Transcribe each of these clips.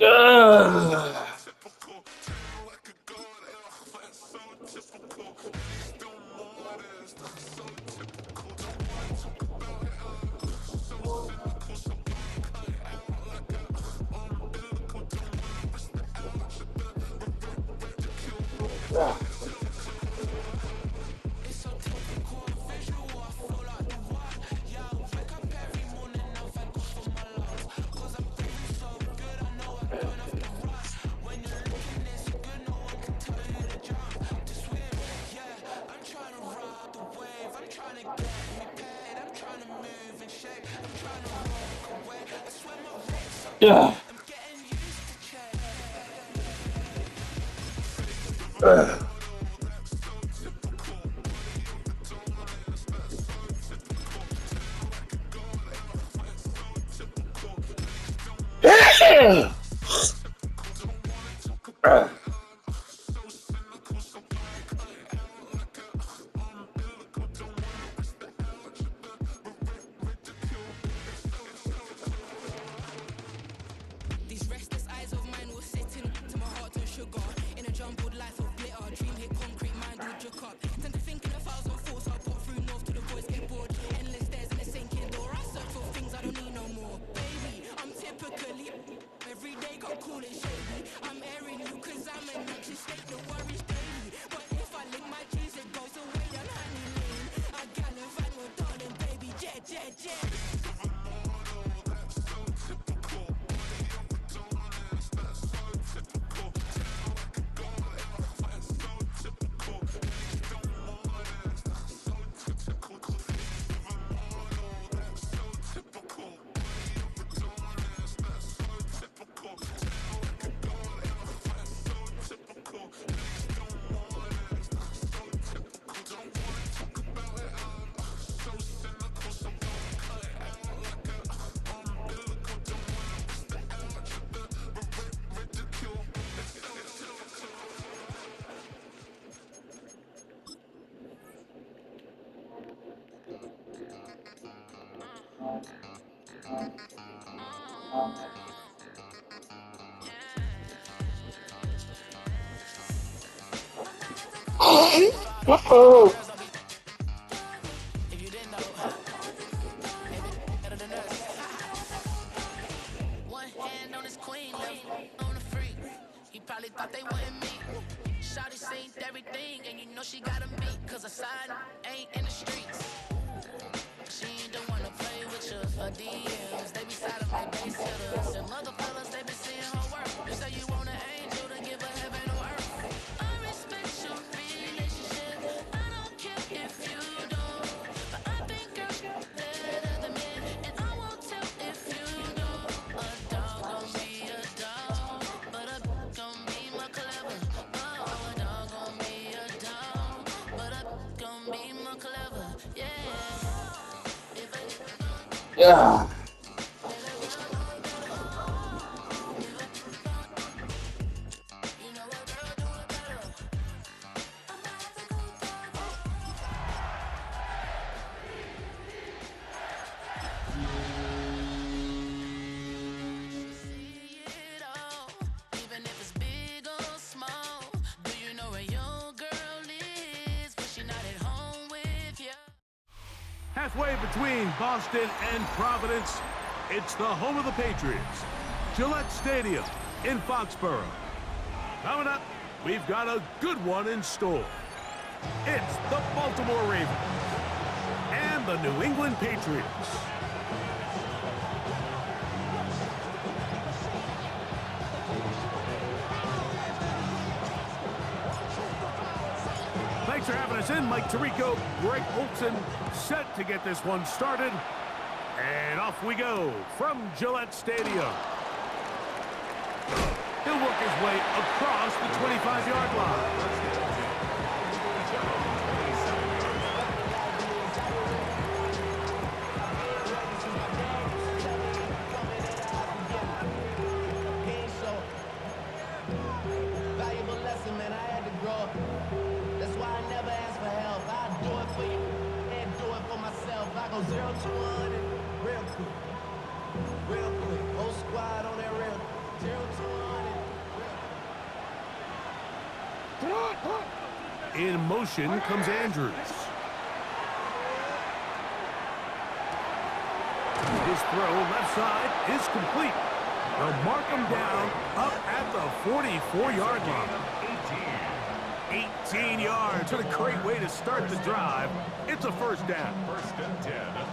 Ugh. Yeah. Ugh. Yeah. Ugh. These restless eyes of mine will sit to my heart and sugar. In a jumbled life of glitter, dream hit concrete, mind will jerk up. Tend to think in a thousand thoughts, I'll put through north to the voice get bored. Endless stairs in a sinking door, I search for things I don't need no more. Baby, I'm typically every day got cool and shady. I'm airing you cause I'm an anxious state, no worries daily. But if I lick my cheese, it goes away, I'm honey lean. I gallivant with darling, baby, jet, jet, jet. Uh-oh. If you didn't know, better than us. One hand on his queen, left on the freak. He probably thought they wouldn't meet. Shawty seen everything, and you know she got him beat. Cause her side ain't in the streets. She ain't the one to play with you. Her DMs, they be side of my base hitters. Them other fellas, they been seeing her work. You say you want an angel to give her heaven or earth. I respect your relationship. I don't care if you don't. But I think girls better than men. And I won't tell if you don't. A dog gon' be a dog. But a gon' be more clever. Oh, a dog gon' be a dog. But a gon' be more clever. Yeah. Yeah. Even if it's big or small, do you know where your girl is? But she not at home with you. Halfway between Boston and Providence, it's the home of the Patriots, Gillette Stadium in Foxborough. Coming up, we've got a good one in store. It's the Baltimore Ravens and the New England Patriots. Thanks for having us in. Mike Tirico, Greg Olson, set to get this one started. And off we go from Gillette Stadium. He'll work his way across the 25-yard line. Valuable lesson, man. I had to grow up. That's why I never ask for help. I do it for you and do it for myself. I go 0 to 100 real quick. Real quick. Whole squad on that real. 0 to 100. In motion comes Andrews. His throw left side is complete. They'll mark him down up at the 44-yard line. 18 yards. What a great way to start the drive. It's a first down.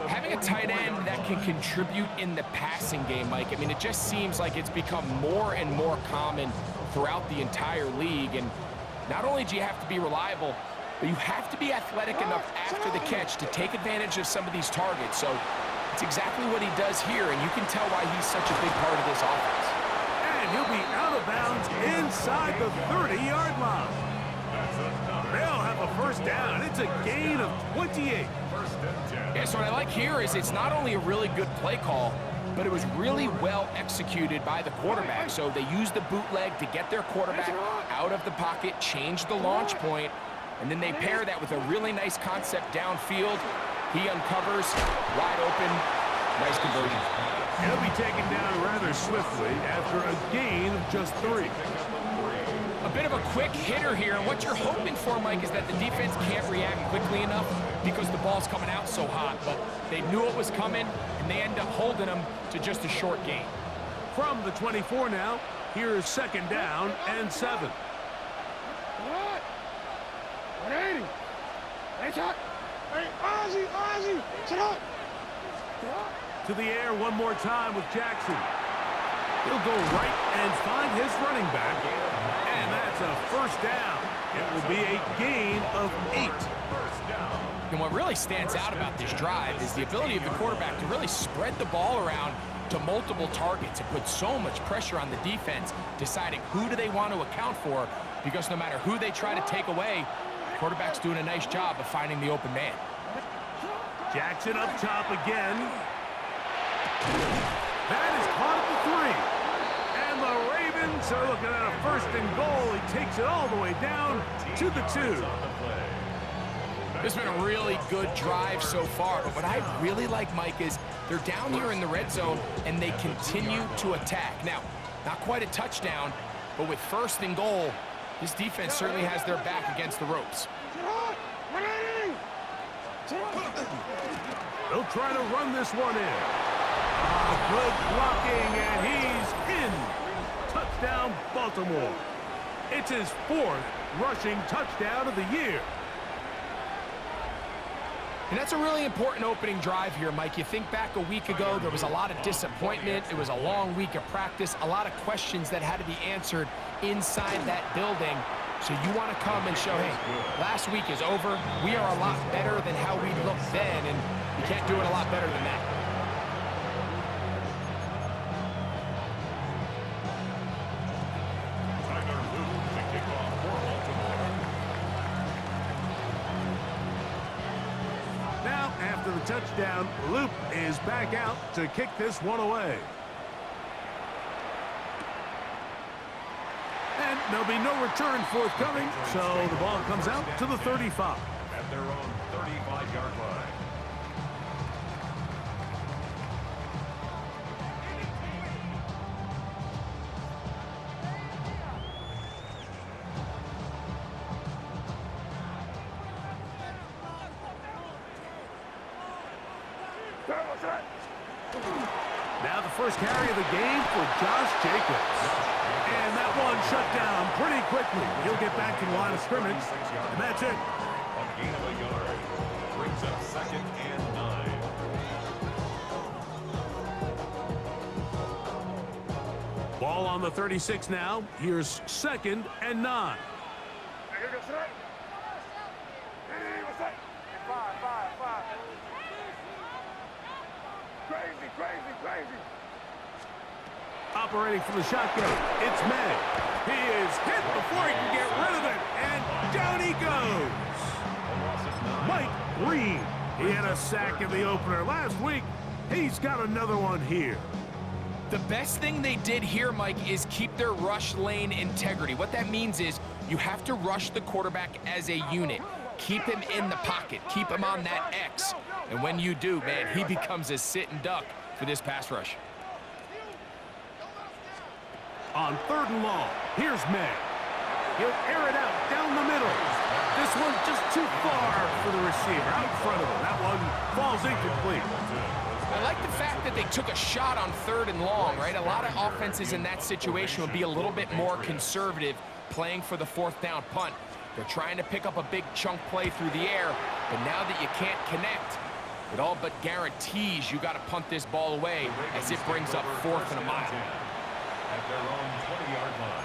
Having a tight end that can contribute in the passing game, Mike, I mean, it just seems like it's become more and more common throughout the entire league. And not only do you have to be reliable, but you have to be athletic enough after the catch to take advantage of some of these targets. So it's exactly what he does here, and you can tell why he's such a big part of this offense. And he'll be out of bounds inside the 30-yard line. They'll have a first down. It's a gain of 28. Yeah, so what I like here is it's not only a really good play call, but it was really well executed by the quarterback. So they used the bootleg to get their quarterback out of the pocket, change the launch point, and then they pair that with a really nice concept downfield. He uncovers, wide open, nice conversion. He'll be taken down rather swiftly after a gain of just 3. A bit of a quick hitter here. What you're hoping for, Mike, is that the defense can't react quickly enough because the ball's coming out so hot. But they knew it was coming, and they end up holding them to just a short gain. From the 24 now, here's second down and 7. What? 180. Hey, Chuck. Hey, Ozzy, sit up. To the air one more time with Jackson. He'll go right and find his running back. And that's a first down. It will be a gain of 8. And what really stands out about this drive is the ability of the quarterback to really spread the ball around to multiple targets and put so much pressure on the defense, deciding who do they want to account for, because no matter who they try to take away, the quarterback's doing a nice job of finding the open man. Jackson up top again. That is caught at the 3. And the Ravens are looking at a first and goal. He takes it all the way down to the 2. This has been a really good drive so far, but what I really like, Mike, is they're down here in the red zone, and they continue to attack. Now, not quite a touchdown, but with first and goal, this defense certainly has their back against the ropes. They'll try to run this one in. Good blocking, and he's in. Touchdown, Baltimore. It's his 4th rushing touchdown of the year. And that's a really important opening drive here, Mike. You think back a week ago, there was a lot of disappointment. It was a long week of practice, a lot of questions that had to be answered inside that building. So you want to come and show, hey, last week is over. We are a lot better than how we looked then, and you can't do it a lot better than that. Now, after the touchdown, Loop is back out to kick this one away. And there'll be no return forthcoming, so the ball comes out to the 35. At their own 35-yard line. Now the first carry of the game for Josh Jacobs. And that one shut down pretty quickly. He'll get back to the line of scrimmage, and that's it. A gain of a yard. Brings up second and 9. Ball on the 36 now. Here's second and 9. Crazy. Operating from the shotgun, it's May. He is hit before he can get rid of it, and down he goes. Mike Green. He had a sack in the opener last week. He's got another one here. The best thing they did here, Mike, is keep their rush lane integrity. What that means is you have to rush the quarterback as a unit. Keep him in the pocket. Keep him on that X. And when you do, man, he becomes a sitting duck for this pass rush. On 3rd and long, here's May. He'll air it out down the middle. This one just too far for the receiver, out in front of him. That one falls incomplete. I like the fact that they took a shot on 3rd and long, right? A lot of offenses in that situation would be a little bit more conservative playing for the 4th down punt. They're trying to pick up a big chunk play through the air, but now that you can't connect, it all but guarantees you got to punt this ball away as it brings up 4th and a mile. At their own 20-yard line.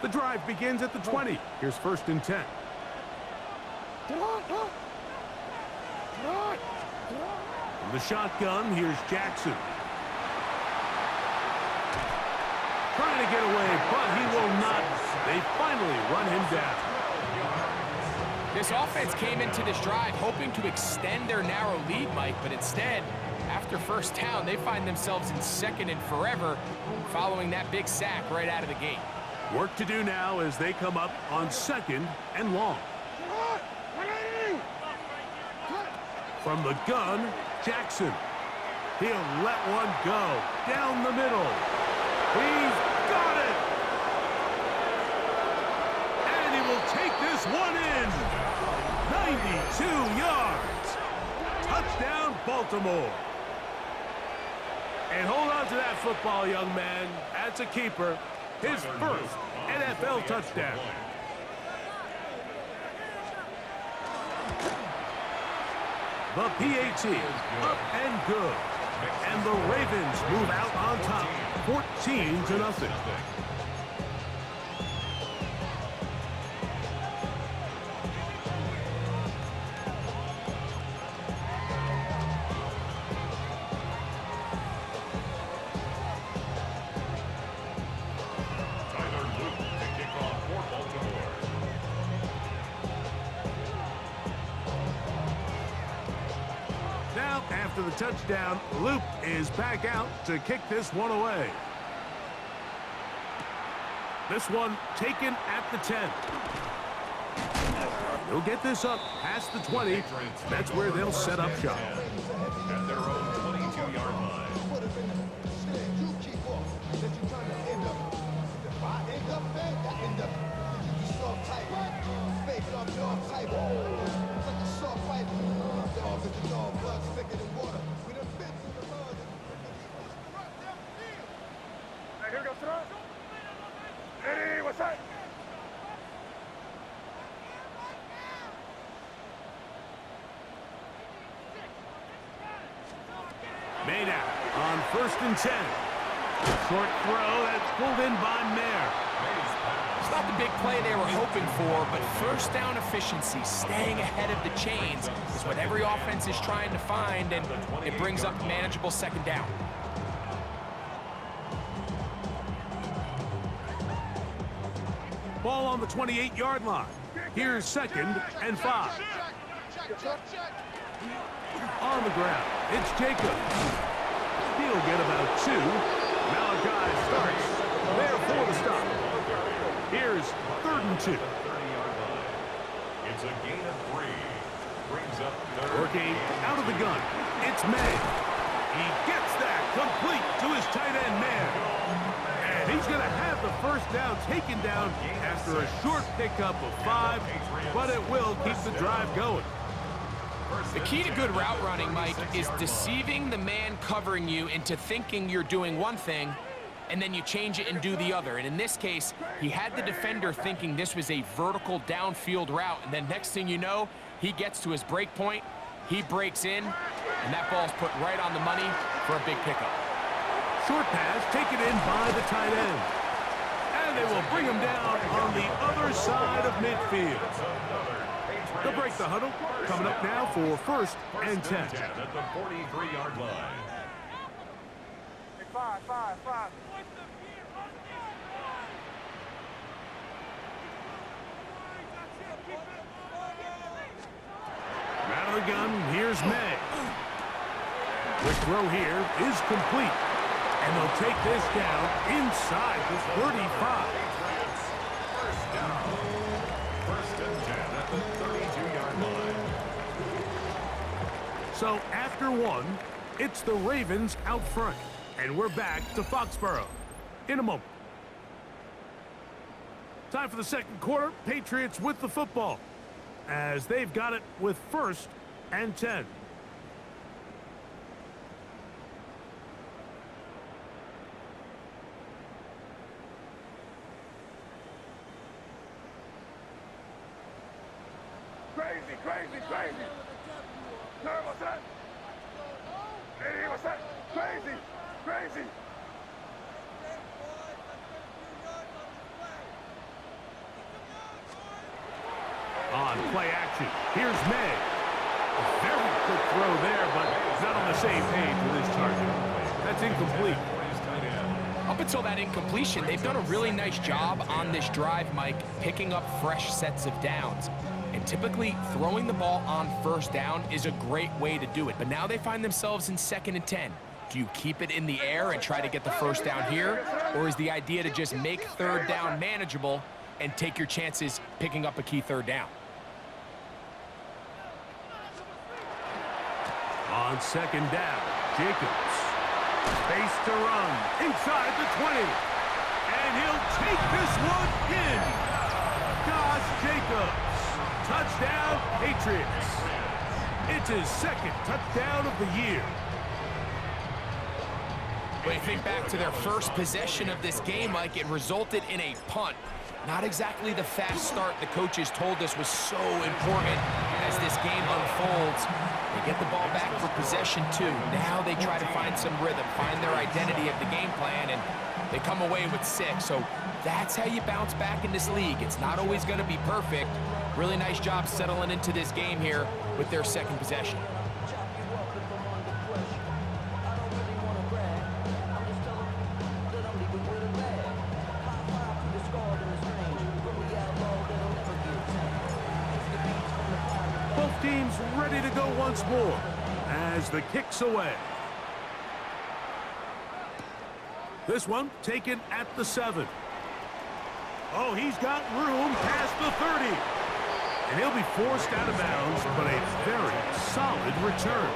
The drive begins at the 20. Here's 1st and 10. From the shotgun, here's Jackson. Trying to get away, but he will not. They finally run him down. This offense came into this drive hoping to extend their narrow lead, Mike, but instead, after 1st down, they find themselves in 2nd and forever following that big sack right out of the gate. Work to do now as they come up on 2nd and long. From the gun, Jackson. He'll let one go down the middle. He's got it! And he will take this one in. 92 yards. Touchdown, Baltimore. And hold on to that football, young man. That's a keeper. His first NFL touchdown. The PAT up and good. And the Ravens move out on top, 14-0. Now, after the touchdown, Loop is back out to kick this one away. This one taken at the 10. He'll get this up past the 20. That's where they'll set up shop. At their own 22-yard line. Here goes Trump. Eddie, what's that? Made out on 1st and 10. Short throw that's pulled in by Mayer. It's not the big play they were hoping for, but 1st down efficiency, staying ahead of the chains, is what every offense is trying to find, and it brings up a manageable 2nd down. Ball on the 28-yard line. Here's 2nd and 5. On the ground, it's Jacobs. He'll get about 2. Malachi starts there for the stop. Here's 3rd and 2. It's a gain of 3. Brings up 3rd. Working out of the gun, it's May. He gets that complete to his tight end man. And he's going to have the 1st down taken down after a short pickup of 5, but it will keep the drive going. The key to good route running, Mike, is deceiving the man covering you into thinking you're doing one thing, and then you change it and do the other. And in this case, he had the defender thinking this was a vertical downfield route, and then next thing you know, he gets to his break point, he breaks in, and that ball's put right on the money for a big pickup. Short pass taken in by the tight end. And they will bring him down on the other side of midfield. They'll break the huddle. Coming up now for 1st and 10. At the 43-yard line. Five. Out of the gun, here's May. Quick throw here is complete. And they'll take this down inside the 35. First down. First and 10 at the 32-yard line. So after one, it's the Ravens out front. And we're back to Foxborough in a moment. Time for the second quarter. Patriots with the football as they've got it with 1st and 10. Crazy, crazy, crazy. Sir, what's that? Hey, what's that? Crazy, crazy. On play action, here's May. A very quick throw there, but not on the same page with his target. That's incomplete. Up until that incompletion, they've done a really nice job on this drive, Mike, picking up fresh sets of downs. And typically, throwing the ball on 1st down is a great way to do it. But now they find themselves in 2nd and 10. Do you keep it in the air and try to get the 1st down here? Or is the idea to just make 3rd down manageable and take your chances picking up a key 3rd down? On 2nd down, Jacobs. Space to run inside the 20. And he'll take this one in. Josh Jacobs. Touchdown, Patriots. It's his 2nd touchdown of the year. When you think back to their first possession of this game, Mike, it resulted in a punt. Not exactly the fast start the coaches told us was so important as this game unfolds. They get the ball back for possession 2. Now they try to find some rhythm, find their identity of the game plan, and they come away with 6. So that's how you bounce back in this league. It's not always going to be perfect. Really nice job settling into this game here with their 2nd possession. Both teams ready to go once more as the kick's away. This one taken at the 7. Oh, he's got room past the 30. And he'll be forced out of bounds, but a very solid return.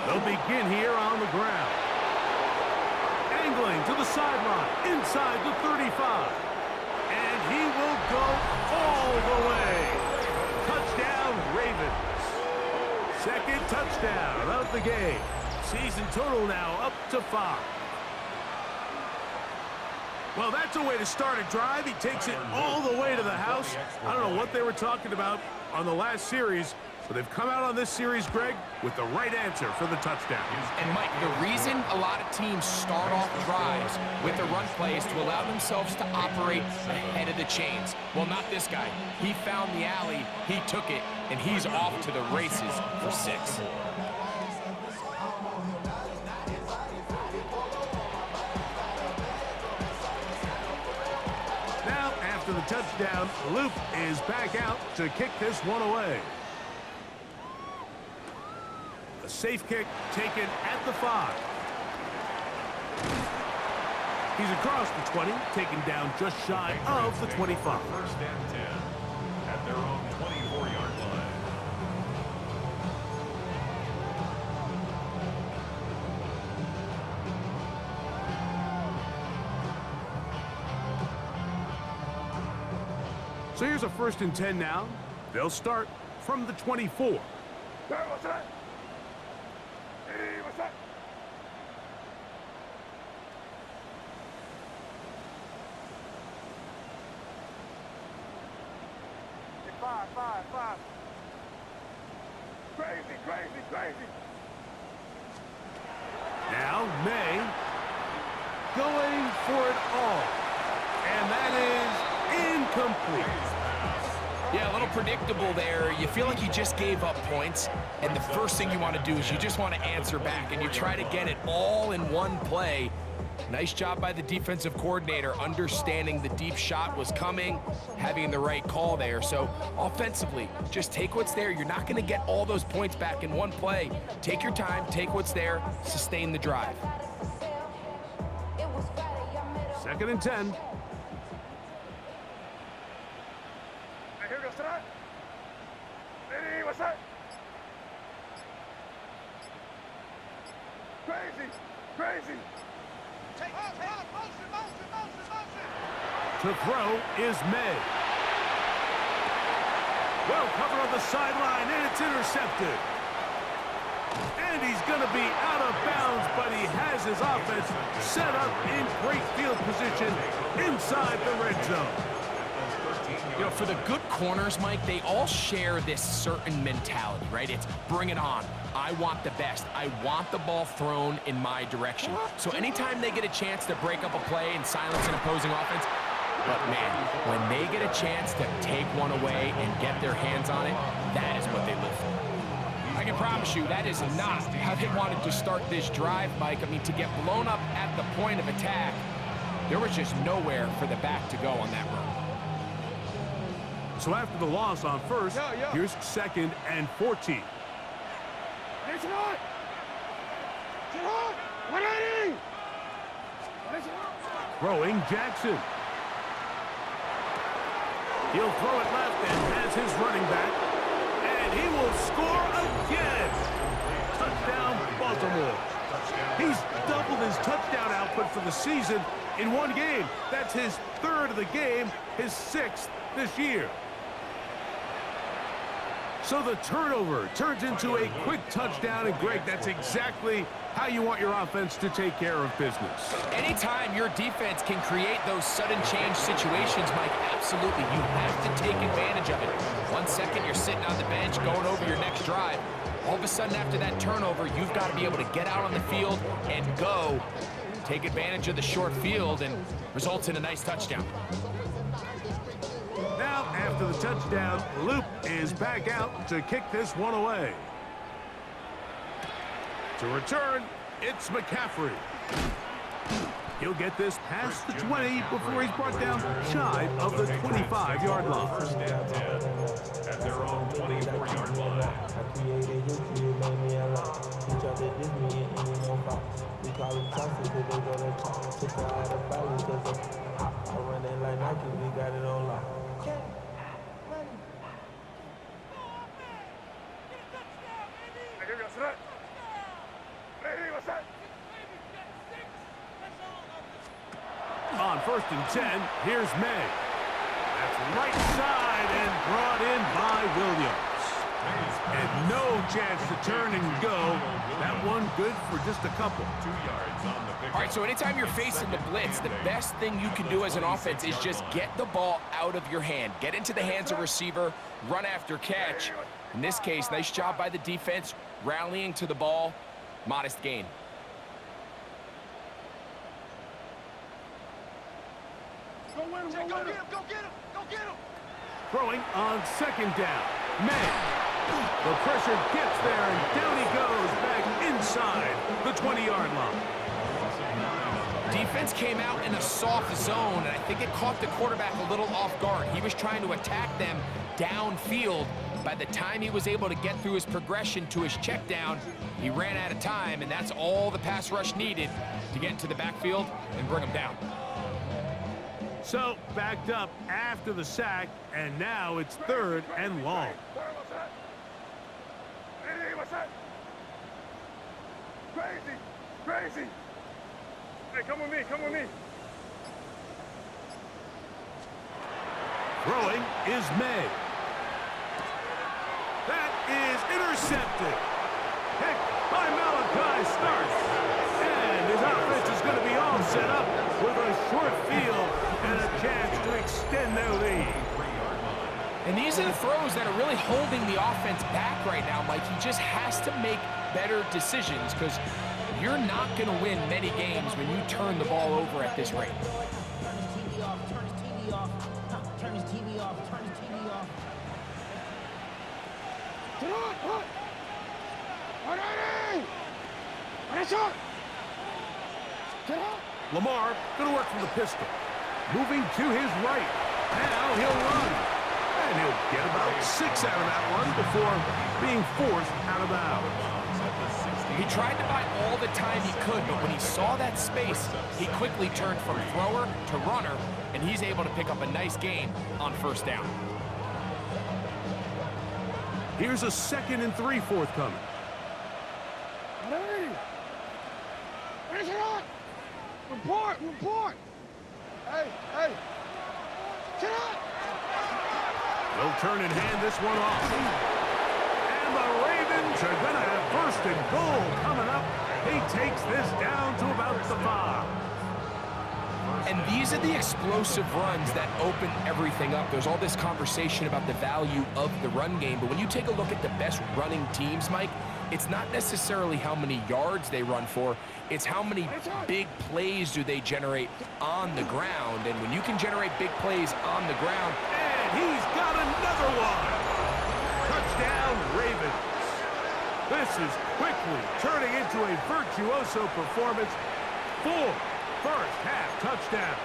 They'll begin here on the ground. Angling to the sideline, inside the 35. And he will go all the way. Touchdown, Ravens. 2nd touchdown of the game. Season total now up to 5. Well, that's a way to start a drive. He takes it all the way to the house. I don't know what they were talking about on the last series, but they've come out on this series, Greg, with the right answer for the touchdown. And, Mike, the reason a lot of teams start off drives with the run play is to allow themselves to operate ahead of the chains. Well, not this guy. He found the alley, he took it, and he's off to the races for 6. Now, after the touchdown, Luke is back out to kick this one away. A safe kick taken at the 5. He's across the 20, taken down just shy of the 25. 1st and 10 at their own 24-yard line. So here's a 1st and 10 now. They'll start from the 24. Sir, what's that? Hey, what's that? Hey, 5. Crazy, crazy, crazy. Now, May going for it all. And that is incomplete. Yeah, a little predictable there. You feel like you just gave up points, and the first thing you want to do is you just want to answer back, and you try to get it all in one play. Nice job by the defensive coordinator, understanding the deep shot was coming, having the right call there. So offensively, just take what's there. You're not going to get all those points back in one play. Take your time, take what's there, sustain the drive. 2nd and 10. Here goes tonight. Hey, what's that? Crazy, crazy. Take motion. To throw is May. Well covered on the sideline, and it's intercepted. And he's going to be out of bounds, but he has his offense set up in great field position inside the red zone. You know, for the good corners, Mike, they all share this certain mentality, right? It's bring it on. I want the best. I want the ball thrown in my direction. So anytime they get a chance to break up a play and silence an opposing offense, but man, when they get a chance to take one away and get their hands on it, that is what they live for. I can promise you that is not how they wanted to start this drive, Mike. I mean, to get blown up at the point of attack, there was just nowhere for the back to go on that run. So after the loss on first, here's 2nd and 14. Throwing Jackson. He'll throw it left and has his running back. And he will score again. Touchdown, Baltimore. He's doubled his touchdown output for the season in one game. That's his 3rd of the game, his 6th this year. So the turnover turns into a quick touchdown, and Greg, that's exactly how you want your offense to take care of business. Anytime your defense can create those sudden change situations, Mike, absolutely, you have to take advantage of it. 1 second, you're sitting on the bench, going over your next drive. All of a sudden, after that turnover, you've got to be able to get out on the field and go. Take advantage of the short field, and results in a nice touchdown. Now, after the touchdown, Loop is back out to kick this one away. To return, it's McCaffrey. He'll get this past the 20 before he's brought down shy of the 25-yard line. First and 10 at their own 24-yard line. Here goes tonight. Hey, what's that? On 1st and 10, here's May. That's right side and brought in by Williams. And no chance to turn and go. That one good for just a couple. 2 yards on the pick. All right, so anytime you're facing the blitz, the best thing you can do as an offense is just get the ball out of your hand. Get into the hands of receiver, run after catch. In this case, nice job by the defense, rallying to the ball, modest gain. Go get him. Throwing on 2nd down. May. The pressure gets there, and down he goes back inside the 20-yard line. Defense came out in a soft zone, and I think it caught the quarterback a little off guard. He was trying to attack them downfield. By the time he was able to get through his progression to his check down, he ran out of time, and that's all the pass rush needed to get into the backfield and bring him down. So, backed up after the sack, and now it's 3rd and long. Hey, what's that? Crazy. Hey, come with me. Throwing is May. That is intercepted. Pick by Malachi Starks. And his offense is going to be all set up with a short field and a chance to extend their lead. And these are the throws that are really holding the offense back right now, Mike. He just has to make better decisions because you're not going to win many games when you turn the ball over at this rate. Turn his TV off, turn his TV off. Turn his TV off, turn his TV off. Get on, put! Ready! Ready, shot! Get on! Lamar going to work from the pistol. Moving to his right. Now he'll run. And he'll get about 6 out of that one before being forced out of bounds. He tried to buy all the time he could, but when he saw that space, he quickly turned from thrower to runner, and he's able to pick up a nice gain on first down. Here's a 2nd and 3 forthcoming. Ready! Ready, shot! Report, report! Hey, hey! Get up! They'll turn and hand this one off. And the Ravens are going to have 1st and goal coming up. He takes this down to about the 5. And these are the explosive runs that open everything up. There's all this conversation about the value of the run game, but when you take a look at the best running teams, Mike, it's not necessarily how many yards they run for, it's how many big plays do they generate on the ground. And when you can generate big plays on the ground... And he's got another one! Touchdown, Ravens. This is quickly turning into a virtuoso performance. 4 first-half touchdowns.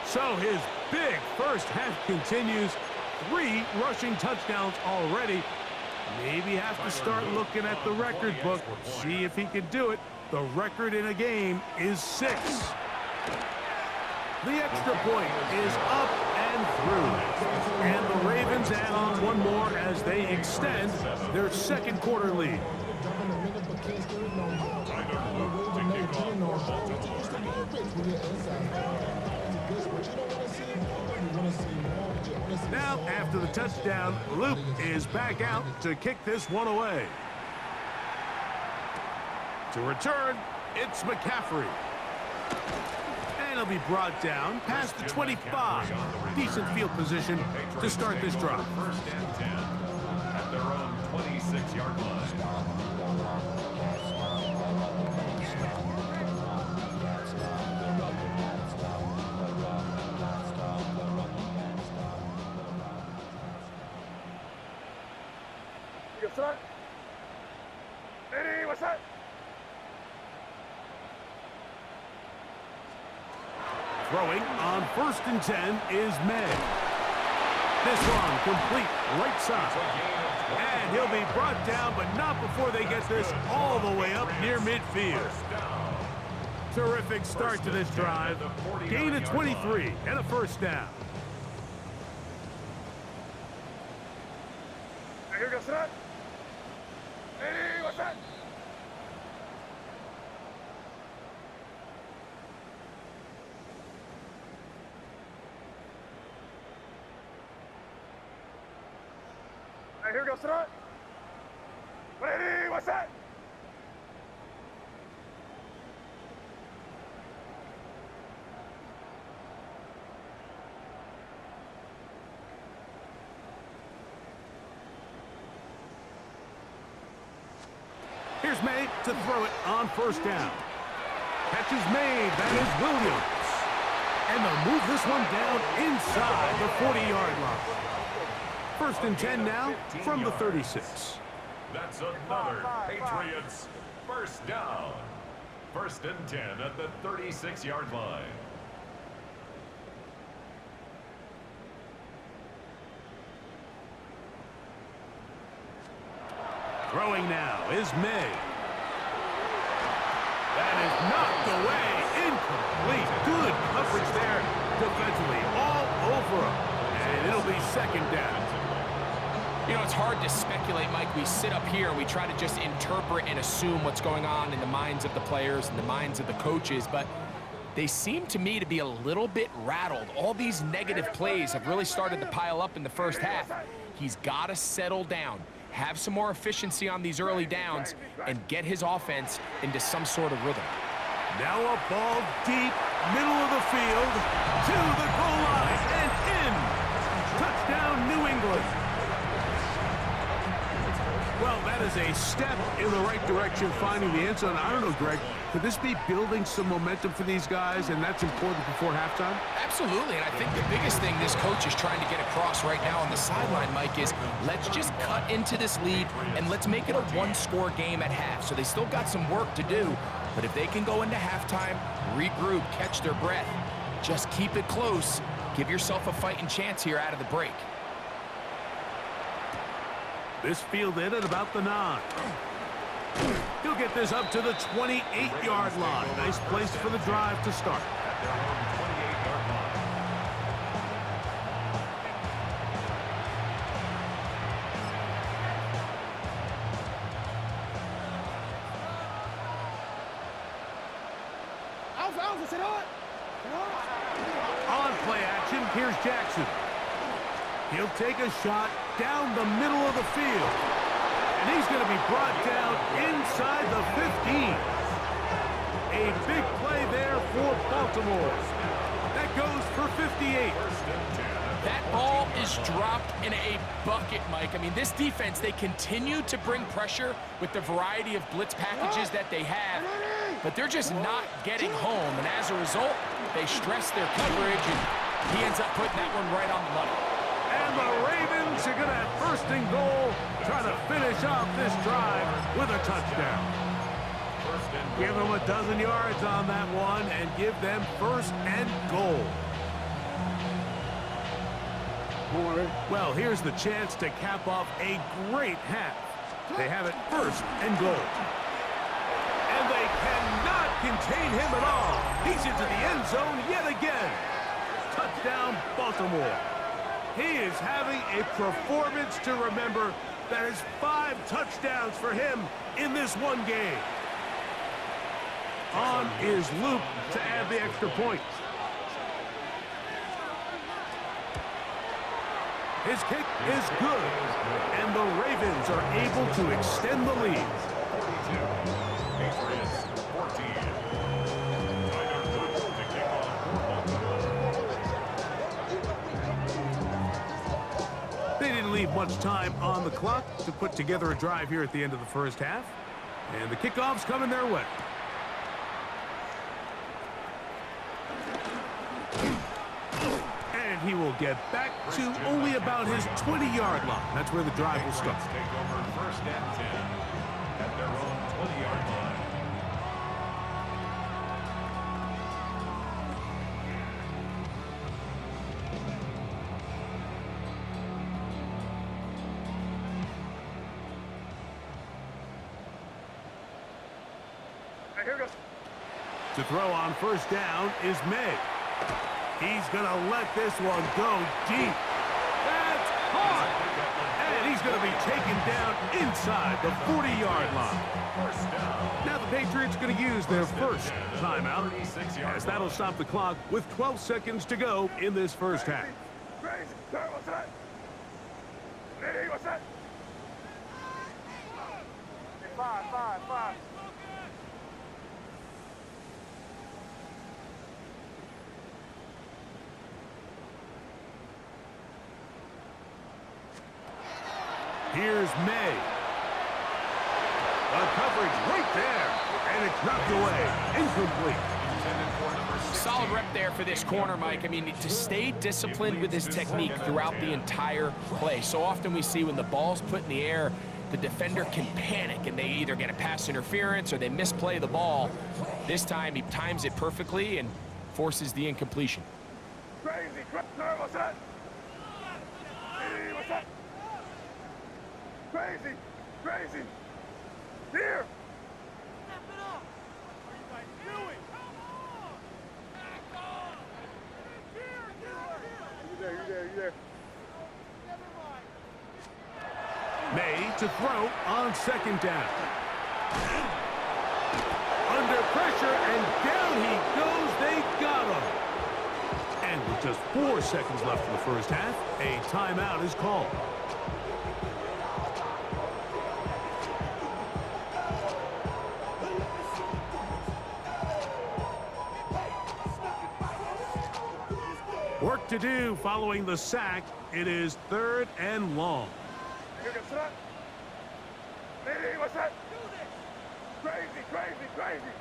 So his big first half continues. 3 rushing touchdowns already. Maybe have to start looking at the record book, see if he can do it. The record in a game is 6. The extra point is up and through. And the Ravens add on one more as they extend their 2nd quarter lead. Now, after the touchdown, Luke is back out to kick this one away. To return, it's McCaffrey. And he'll be brought down past the 25. Decent field position to start this drive. 1st and 10 at their own 26-yard line. You front. Ready, what's that? Throwing on 1st and 10 is May. This one complete right side. And he'll be brought down, but not before they get this all the way up near midfield. Terrific start to this drive. Gain of 23 and a 1st down. Here goes that. Ready, what's that? Here goes that. Ready, what's that? Here's May to throw it on 1st down. Catch is made. That is Williams. And they'll move this one down inside the 40-yard line. 1st and 10 now from the 36. That's another Patriots 1st down. 1st and 10 at the 36-yard line. Throwing now is May. That is knocked away. Incomplete. Good coverage there defensively. All over him. And it'll be 2nd down. You know, it's hard to speculate, Mike. We sit up here and we try to just interpret and assume what's going on in the minds of the players and the minds of the coaches, but they seem to me to be a little bit rattled. All these negative plays have really started to pile up in the first half. He's got to settle down, have some more efficiency on these early downs, and get his offense into some sort of rhythm. Now a ball deep, middle of the field, to the goal line, and in. Touchdown, New England. Well, that is a step in the right direction, finding the end zone. I don't know, Greg, could this be building some momentum for these guys, and that's important before halftime? Absolutely, and I think the biggest thing this coach is trying to get across right now on the sideline, Mike, is let's just cut into this lead and let's make it a one-score game at half. So they still got some work to do, but if they can go into halftime, regroup, catch their breath, just keep it close, give yourself a fighting chance here out of the break. This fielded at about the 9. He'll get this up to the 28-yard line. Nice place for the drive to start. At their own 28-yard line. On play action, here's Jackson. He'll take a shot down the middle of the field. And he's going to be brought down inside the 15. A big play there for Baltimore. That goes for 58. That ball is dropped in a bucket, Mike. I mean, this defense, they continue to bring pressure with the variety of blitz packages that they have, but they're just not getting home. And as a result, they stress their coverage, and he ends up putting that one right on the money. And the Ravens are going to have first and goal, trying to finish off this drive with a touchdown. Give them a dozen yards on that one and give them first and goal. Well, here's the chance to cap off a great half. They have it first and goal. And they cannot contain him at all. He's into the end zone yet again. Touchdown, Baltimore. He is having a performance to remember. That is 5 touchdowns for him in this one game. On is Luke to add the extra point. His kick is good, and the Ravens are able to extend the lead. 42. Patriots 14. Tyler Luke to kick off for Baltimore. They didn't leave much time on the clock to put together a drive here at the end of the first half. And the kickoff's coming their way. And he will get back to only about his 20-yard line. That's where the drive will start. Take over first and 10 at their own 20-yard line. To throw on first down is May. He's going to let this one go deep. That's hard. And he's going to be taken down inside the 40-yard line. Now the Patriots are going to use their first timeout, as that'll stop the clock with 12 seconds to go in this first half. What's that? Hey, what's that? 5. Here's May. The coverage right there, and it's knocked away. Incomplete. Solid rep there for this corner, Mike. I mean, to stay disciplined with his technique throughout the entire play. So often we see when the ball's put in the air, the defender can panic, and they either get a pass interference or they misplay the ball. This time, he times it perfectly and forces the incompletion. Crazy. What's that? Hey, what's that? Crazy. Here. Step it up. What are you guys doing? Come on. Back on. Here. You there. Never mind. May to throw on second down. Under pressure, and down he goes. They got him. And with just 4 seconds left in the first half, a timeout is called. Work to do following the sack. It is 3rd and long. Hey, what's that? Crazy, crazy, crazy.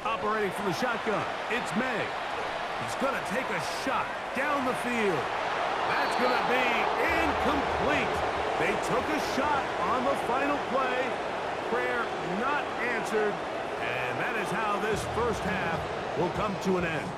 Operating from the shotgun, it's May. He's going to take a shot down the field. That's going to be incomplete. They took a shot on the final play. Prayer not answered. And that is how this first half will come to an end.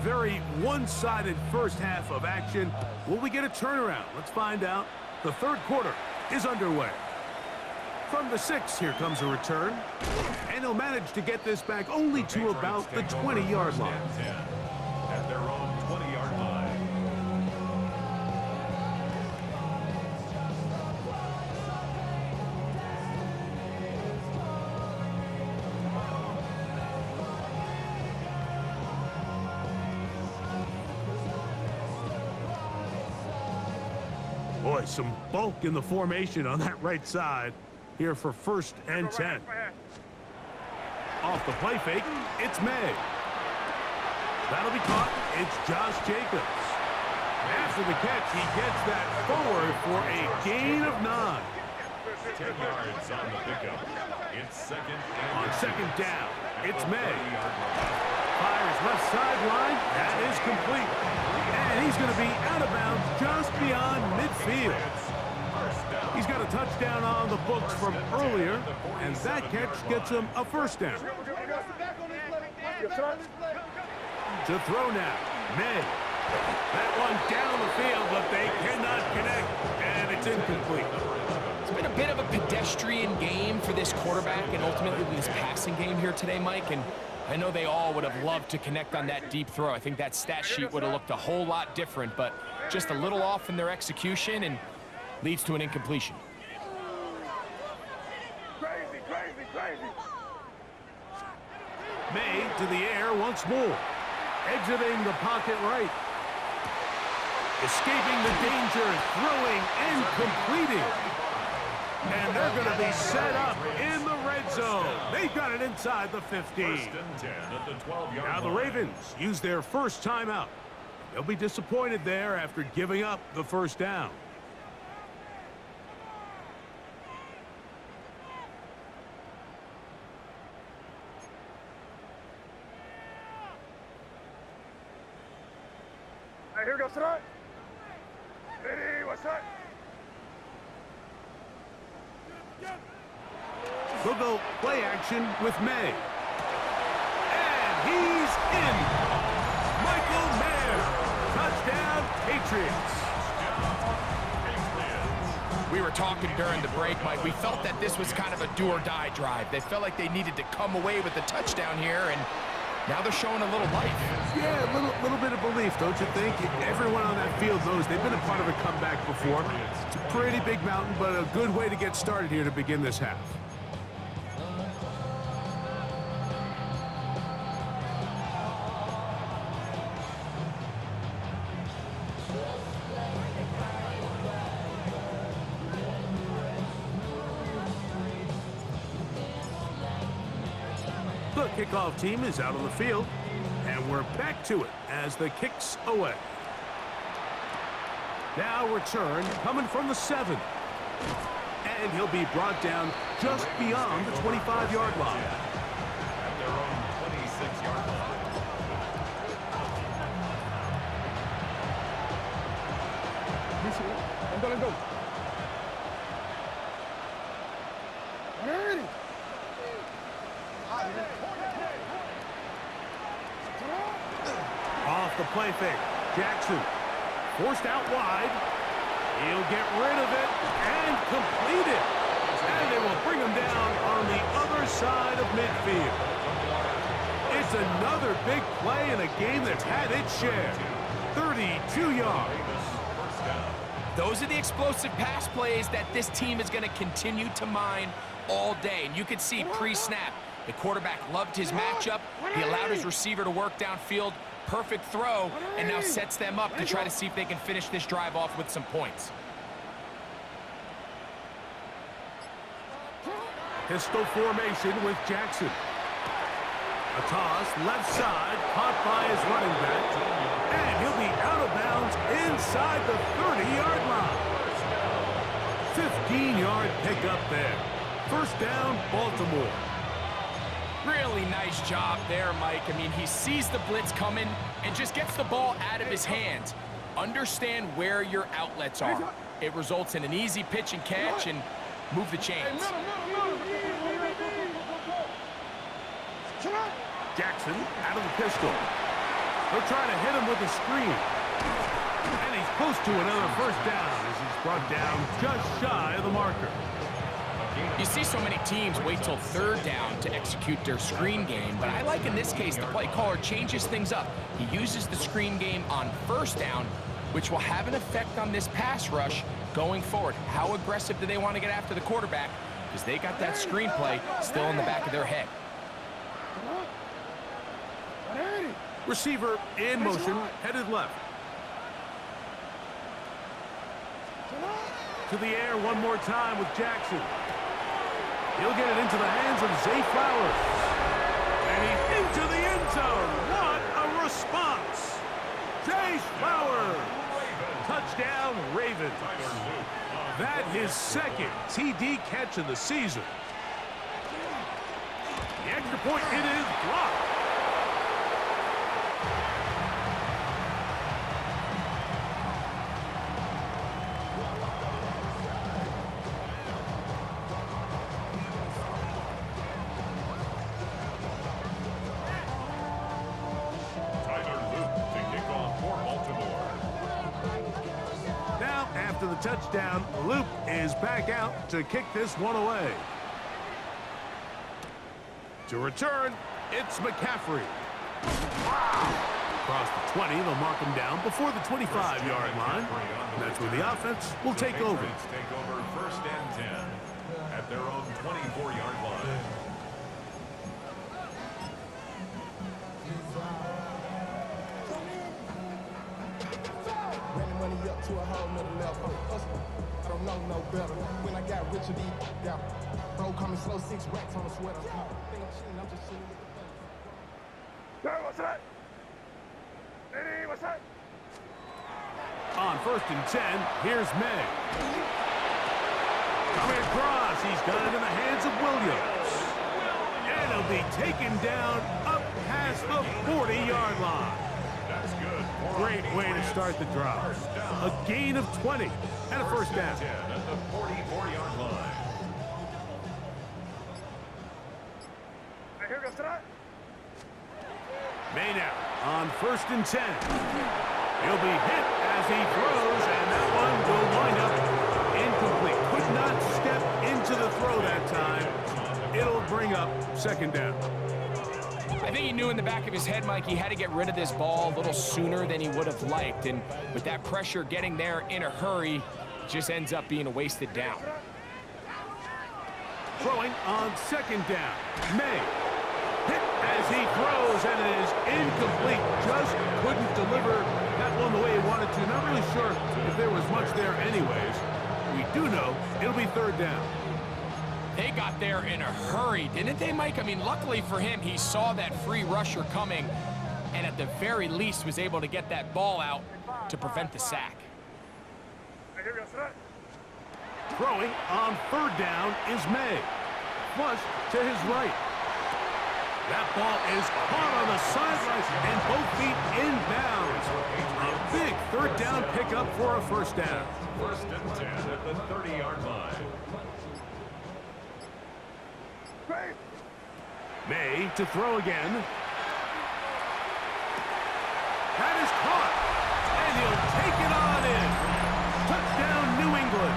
Very one-sided first half of action. Will we get a turnaround? Let's find out. The third quarter is underway. From the 6, here comes a return. And he'll manage to get this back only to about the 20-yard line. At their own 20-yard line. Boy, some bulk in the formation on that right side. Here for 1st and 10. Off the play fake, it's May. That'll be caught. It's Josh Jacobs. After the catch, he gets that forward for a gain of 9. 10 yards on the pickup. It's second and On second down, it's May. Fires left sideline. That is complete. And he's going to be out of bounds just beyond midfield. He's got a touchdown on the books from earlier, and that catch gets him a first down. To throw now, May. That one down the field, but they cannot connect, and it's incomplete. It's been a bit of a pedestrian game for this quarterback and ultimately this passing game here today, Mike, and I know they all would have loved to connect on that deep throw. I think that stat sheet would have looked a whole lot different, but just a little off in their execution and leads to an incompletion. Crazy, crazy, crazy. May to the air once more. Exiting the pocket right. Escaping the danger, throwing and completing. And they're going to be set up in the red zone. They've got it inside the 15. 1st and 10 at the 12-yard line. Now the Ravens use their first timeout. They'll be disappointed there after giving up the first down. Hey, here goes tonight. Hey, what's that? They'll go play action with May. And he's in. Michael Mayer. Touchdown, Patriots. We were talking during the break, Mike. We felt that this was kind of a do-or-die drive. They felt like they needed to come away with the touchdown here, and now they're showing a little life. Yeah, a little bit of belief, don't you think? Everyone on that field knows they've been a part of a comeback before. It's a pretty big mountain, but a good way to get started here to begin this half. The kickoff team is out on the field, and we're back to it as the kick's away. Now return coming from the 7. And he'll be brought down just beyond the 25-yard line. At their own 26-yard line. Let's go. Ready. Off the play fake, Jackson forced out wide. He'll get rid of it and complete it. And they will bring him down on the other side of midfield. It's another big play in a game that's had its share. 32 yards. Those are the explosive pass plays that this team is going to continue to mine all day. And you can see pre-snap, the quarterback loved his matchup. He allowed his receiver to work downfield. Perfect throw, and now sets them up to try to see if they can finish this drive off with some points. Pistol formation with Jackson. A toss, left side, caught by his running back. And he'll be out of bounds inside the 30-yard line. 15-yard pickup there. First down, Baltimore. Really nice job there, Mike. I mean, he sees the blitz coming and just gets the ball out of his hands. Understand where your outlets are. It results in an easy pitch and catch and move the chains. Jackson out of the pistol. They'll try to hit him with a screen. And he's close to another first down as he's brought down just shy of the marker. You see so many teams wait till third down to execute their screen game, but I like in this case the play caller changes things up. He uses the screen game on first down, which will have an effect on this pass rush going forward. How aggressive do they want to get after the quarterback? Because they got that screen play still in the back of their head. Receiver in motion, headed left. To the air one more time with Jackson. He'll get it into the hands of Zay Flowers. And he's into the end zone. What a response. Zay Flowers. Touchdown, Ravens. That his second TD catch of the season. The extra point, it is blocked. After the touchdown, Luke is back out to kick this one away. To return, it's McCaffrey. Across the 20, they'll mark him down before the 25-yard line. And that's where the offense will take over. Take over first and 10 at their own 24-yard line. Money up to a whole nother level. I don't know no better. When I got rich of these down, bro, coming slow, 6 racks on a sweater. I'm just chilling with the Hey, what's that? Hey, what's that? On first and 10, here's May. Coming across, he's got it in the hands of Williams. And he'll be taken down up past the 40-yard line. That's good. Great way to start the drive. A gain of 20 and a first down. 10 at the 44-yard line. Hey, here goes tonight. May now on first and 10. He'll be hit as he throws, and that one will wind up incomplete. Could not step into the throw that time. It'll bring up second down. I think he knew in the back of his head, Mike, he had to get rid of this ball a little sooner than he would have liked. And with that pressure getting there in a hurry, it just ends up being a wasted down. Throwing on second down. May. Hit as he throws, and it is incomplete. Just couldn't deliver that one the way he wanted to. Not really sure if there was much there anyways. We do know it'll be third down. They got there in a hurry, didn't they, Mike? I mean, luckily for him, he saw that free rusher coming and at the very least was able to get that ball out to prevent the sack. Hey, here goes tonight. Throwing on third down is May. Flush to his right. That ball is caught on the sidelines and both feet inbounds. A big third down pickup for a first down. First and 10 at the 30-yard line. May to throw again. That is caught. And he'll take it on in. Touchdown, New England.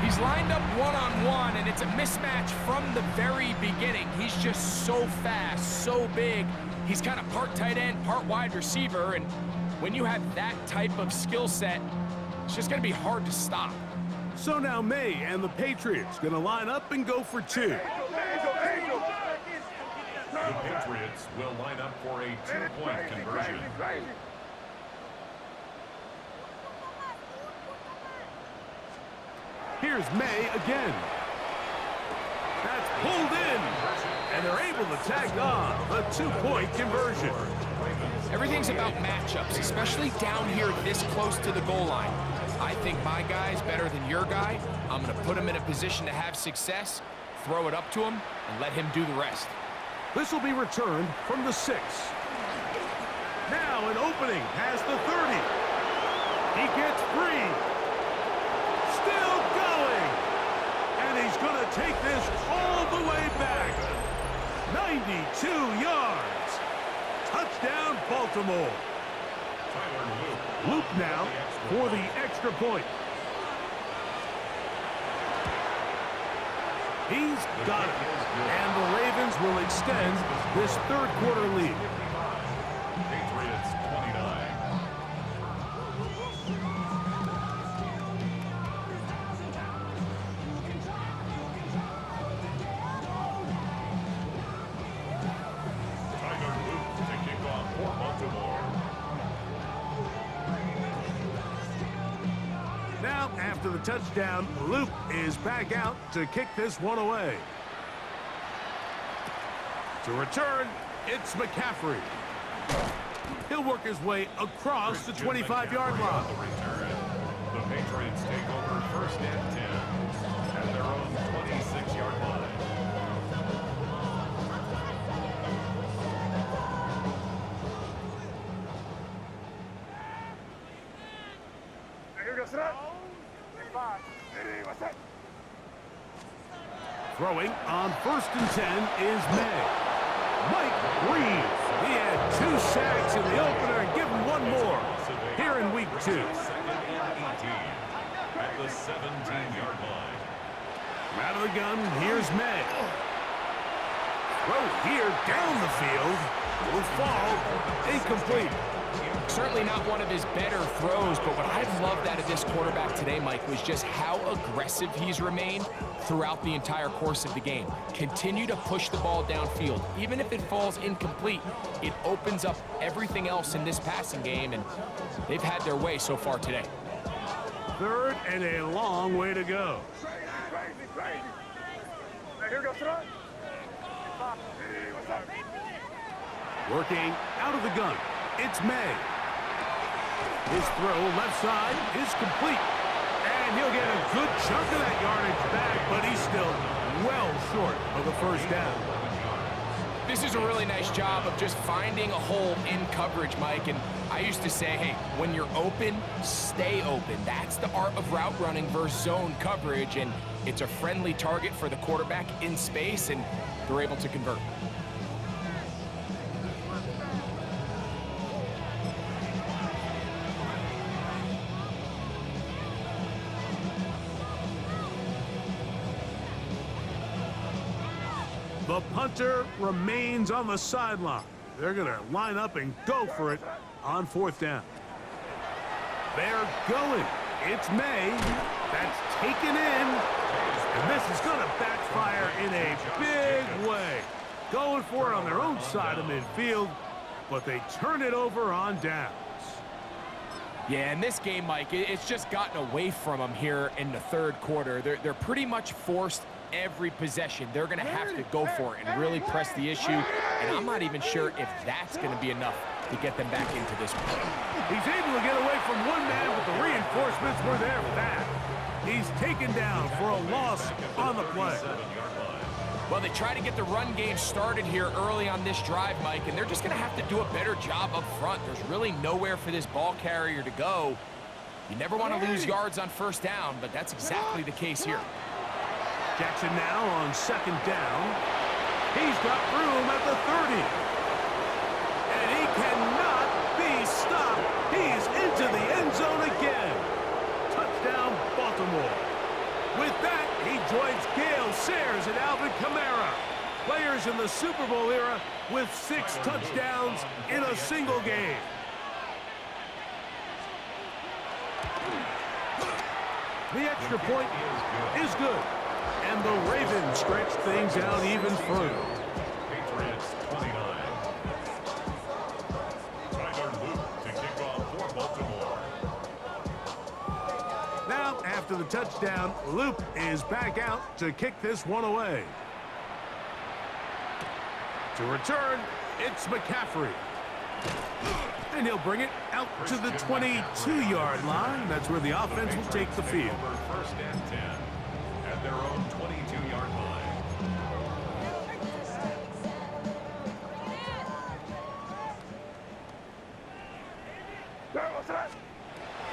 He's lined up one-on-one, and it's a mismatch from the very beginning. He's just so fast, so big. He's kind of part tight end, part wide receiver, and when you have that type of skill set, it's just going to be hard to stop. So now May and the Patriots going to line up and go for two. The Patriots will line up for a two-point conversion. Here's May again. That's pulled in. And they're able to tag on the two-point conversion. Everything's about matchups, especially down here this close to the goal line. I think my guy's better than your guy. I'm going to put him in a position to have success, throw it up to him, and let him do the rest. This will be returned from the 6. Now an opening past the 30. He gets free. Still going. And he's going to take this all the way back. 92 yards. Touchdown, Baltimore. Luke now for the extra point. He's got it. And the Ravens will extend this third quarter lead. Patriots 29. Tiger Luke to kick off for Baltimore. Now, after the touchdown, Luke is back out to kick this one away. To return, it's McCaffrey. He'll work his way across the 25-yard line. The Patriots take over first and 10 at their own 26-yard line. Here goes it. 5. Ready, what's that? Throwing on first and 10 is May. Mike Reeves. He had 2 sacks in the opener and give him one more here in week 2. Second and 18 at the 17-yard line. Out of the gun, here's May. Throw here down the field. Will fall incomplete. Certainly not one of his better throws, but what I've loved out of this quarterback today, Mike, was just how aggressive he's remained throughout the entire course of the game. Continue to push the ball downfield. Even if it falls incomplete, it opens up everything else in this passing game, and they've had their way so far today. Third and a long way to go. Crazy. Here goes it. Hey, what's up? Working out of the gun, it's May. His throw left side is complete. And he'll get a good chunk of that yardage back, but he's still well short of the first down. This is a really nice job of just finding a hole in coverage, Mike. And I used to say, hey, when you're open, stay open. That's the art of route running versus zone coverage. And it's a friendly target for the quarterback in space, and they're able to convert. The punter remains on the sideline. They're going to line up and go for it on fourth down. They're going. It's May. That's taken in. And this is going to backfire in a big way. Going for it on their own side of midfield, but they turn it over on downs. Yeah, in this game, Mike, it's just gotten away from them here in the third quarter. They're pretty much forced every possession. They're going to have to go for it and really press the issue, and I'm not even sure if that's going to be enough to get them back into this one. He's able to get away from one man, but the reinforcements were there fast. He's taken down for a loss on the play. Well, they try to get the run game started here early on this drive, Mike, and they're just going to have to do a better job up front. There's really nowhere for this ball carrier to go. You never want to lose yards on first down, but that's exactly the case here. Jackson now on second down. He's got room at the 30. And he cannot be stopped. He's into the end zone again. Touchdown, Baltimore. With that, he joins Gale Sayers and Alvin Kamara, players in the Super Bowl era with 6 touchdowns in a single game. The extra point is good. And the Ravens stretch things out even further. Patriots 29. Tyler Luke to kick off for Baltimore. Now, after after the touchdown. Loop is back out to kick this one away. To return, it's McCaffrey. And he'll bring it out to the 22-yard line. That's where the offense will take the field. First and 10 at their own 22-yard line.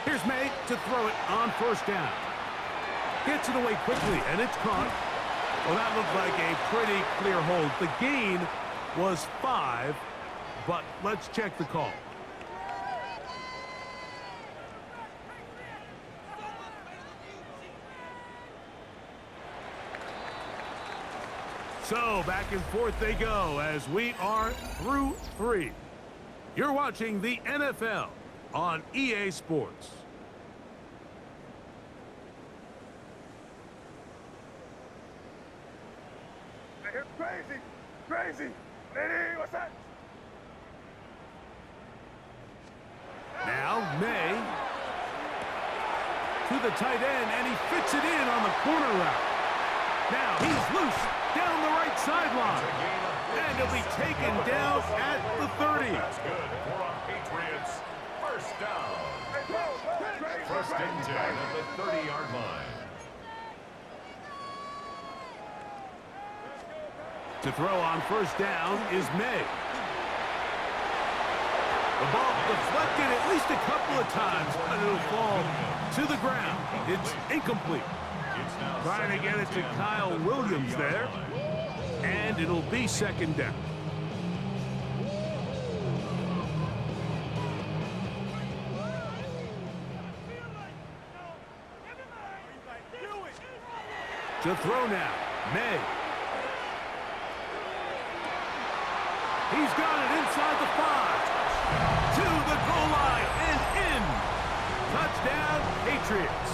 Here's May to throw it on first down. Gets it away quickly, and it's caught. Well, that looked like a pretty clear hold. The gain was 5, but let's check the call. So back and forth they go as we are through 3. You're watching the NFL on EA Sports. Crazy! Crazy! Lady, what's that? Now May to the tight end, and he fits it in on the corner route. Now he's loose down the right sideline, and he'll be taken down at the 30. That's good for our Patriots. First down. First and 10 at the 30-yard line. To throw on first down is May. The ball deflected at least a couple of times, but it'll fall to the ground. It's incomplete. Trying to get it to Kyle Williams there, and it'll be second down. To throw now, May. He's got it inside the 5, to the goal line, and in. Touchdown, Patriots.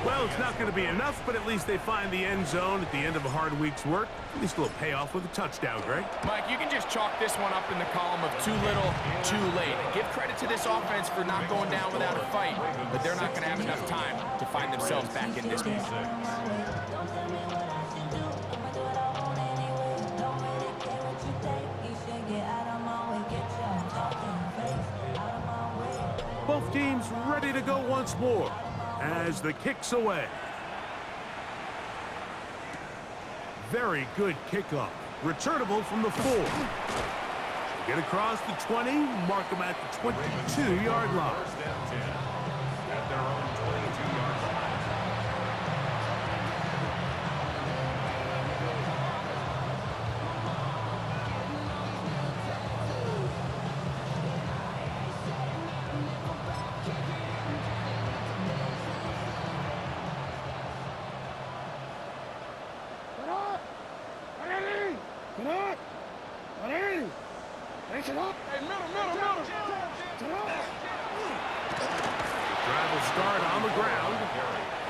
Well, it's not going to be enough, but at least they find the end zone at the end of a hard week's work. At least a little payoff with a touchdown, Greg. Mike, you can just chalk this one up in the column of too little, too late. Give credit to this offense for not going down without a fight, but they're not going to have enough time to find themselves back in this game. Both teams ready to go once more as the kick's away. Very good kickoff. Returnable from the 4. Get across the 20, mark them at the 22-yard line. First and 10 at their own 22-yard line. Drive will start on the ground.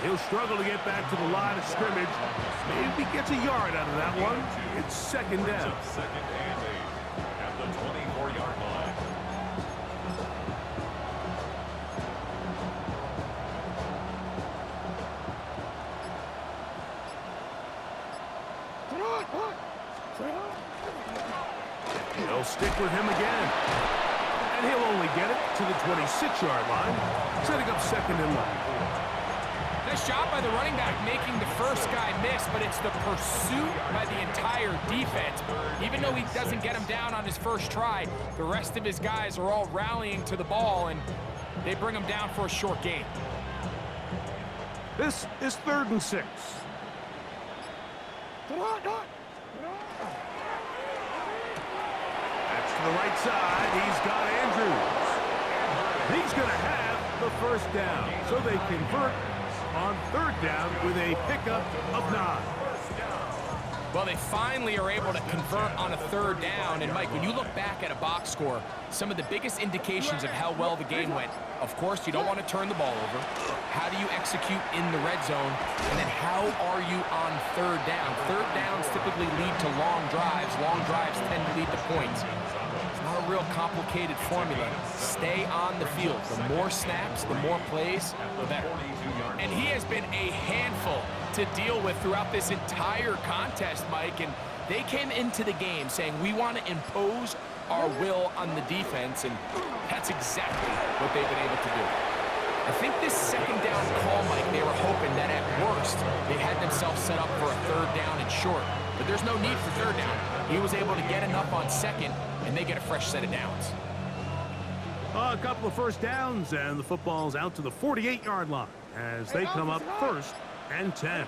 He'll struggle to get back to the line of scrimmage. Maybe gets a yard out of that one. It's second down. Second and 8 at the 24-yard line. They'll stick with him again. And he'll only get it to the 26-yard line, setting up second and 1. Nice job by the running back making the first guy miss, but it's the pursuit by the entire defense. Even though he doesn't get him down on his first try, the rest of his guys are all rallying to the ball, and they bring him down for a short gain. This is 3rd and 6. That's to the right side. He's got Andrews. He's going to have the first down. So they convert on 3rd down with a pickup of 9. Well, they finally are able to convert on a 3rd down. And, Mike, when you look back at a box score, some of the biggest indications of how well the game went, of course, you don't want to turn the ball over. How do you execute in the red zone? And then how are you on 3rd down? 3rd downs typically lead to long drives. Long drives tend to lead to points. It's not a real complicated formula. Stay on the field. The more snaps, the more plays, the better. And he has been a handful to deal with throughout this entire contest, Mike. And they came into the game saying, we want to impose our will on the defense, and that's exactly what they've been able to do. I think this second down call, Mike, they were hoping that at worst they had themselves set up for a third down and short. But there's no need for third down. He was able to get enough on second, and they get a fresh set of downs. A couple of first downs, and the football's out to the 48-yard line as they come up first and 10.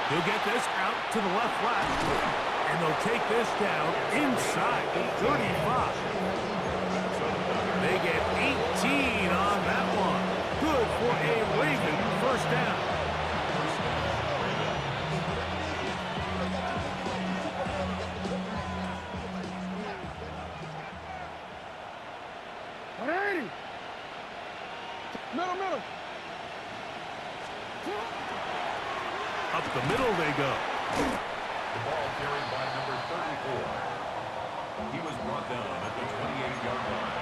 He'll get this out to the left flat, and they'll take this down inside the 35. They get 18 on that one. Good for a Raven first down. Middle. Up the middle they go. The ball carried by number 34. He was brought down at the 28-yard line.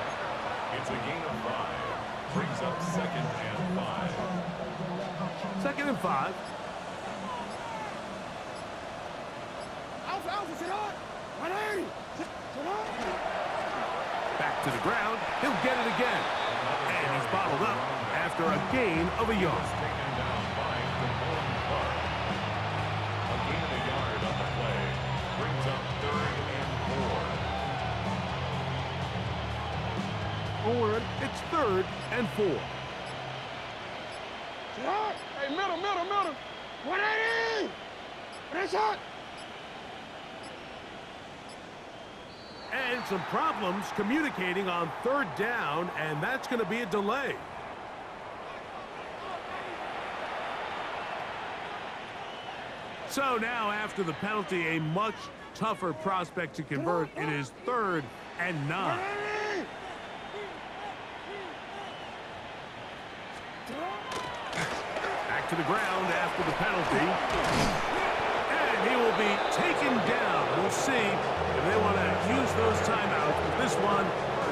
It's a gain of 5. Brings up 2nd and 5. 2nd and 5. Back to the ground. He'll get it again. And he's bottled up after a gain of a yard. Taken down by a gain of a yard on the play. Brings up 3rd and 4. Forward, it's 3rd and 4. Hey, middle. 180! That's hot! And some problems communicating on 3rd down, and that's going to be a delay. So now, after the penalty, a much tougher prospect to convert. It is 3rd and 9. Back to the ground after the penalty. And he will be taken down. We'll see if they want to use those timeouts. But this one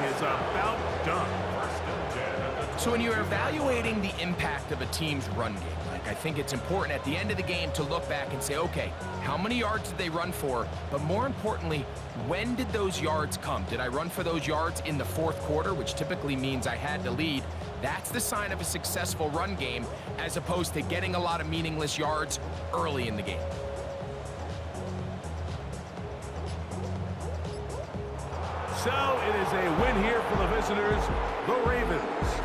is about done. So when you're evaluating the impact of a team's run game, I think it's important at the end of the game to look back and say, okay, how many yards did they run for? But more importantly, when did those yards come? Did I run for those yards in the 4th quarter, which typically means I had to lead? That's the sign of a successful run game, as opposed to getting a lot of meaningless yards early in the game. So it is a win here for the visitors, the Ravens.